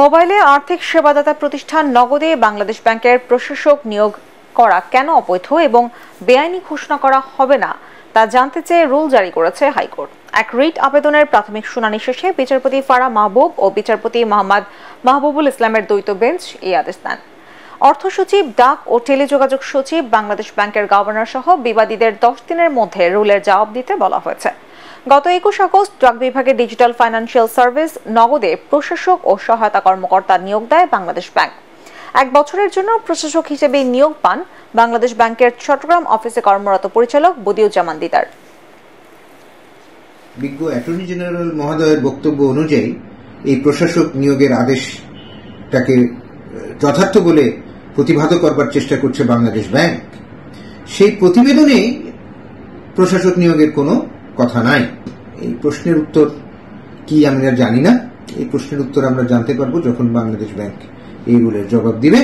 মোবাইলে আর্থিক সেবাদাতা প্রতিষ্ঠান নগদে বাংলাদেশ ব্যাংকের প্রশাসক নিয়োগ করা কেন অবৈধ এবং বেআইনি ঘোষণা করা হবে না তা জানতে চেয়ে রুল জারি করেছে হাইকোর্ট। এক রিট আবেদনের প্রাথমিক শুনানি শেষে বিচারপতি ফারা মাহবুব ও বিচারপতি মোহাম্মদ মাহবুবুল ইসলামের দ্বৈত বেঞ্চ এই আদেশ দেন। অর্থ সচিব, ডাক ও টেলিযোগাযোগ সচিব, বাংলাদেশ ব্যাংকের গভর্নর সহ বিবাদীদের 10 দিনের মধ্যে রুলের জবাব দিতে বলা হয়েছে। গত 21 আগস্ট ডাক বিভাগের ডিজিটাল ফাইন্যান্সিয়াল সার্ভিস নগদে প্রশাসক ও সহায়তা কর্মকর্তা নিয়োগ দেয় বাংলাদেশ ব্যাংক। 1 বছরের জন্য প্রশাসক হিসেবে নিয়োগ পান বাংলাদেশ ব্যাংকের চট্টগ্রাম অফিসে কর্মরত পরিচালক বদিউজ্জামান দিদার। বিজ্ঞ অ্যাটর্নি জেনারেল মহোদয়ের বক্তব্য অনুযায়ী এই প্রশাসক নিয়োগের আদেশটাকে যথার্থ বলে প্রতিভাত করবার চেষ্টা করছে বাংলাদেশ ব্যাংক। সেই প্রতিবেদনেই প্রশাসক নিয়োগের কোনো কথা নাই। এই প্রশ্নের উত্তর কি আমরা জানি না। এই প্রশ্নের উত্তর আমরা জানতে পারবো যখন বাংলাদেশ ব্যাংক এই রুলের জবাব দিবে।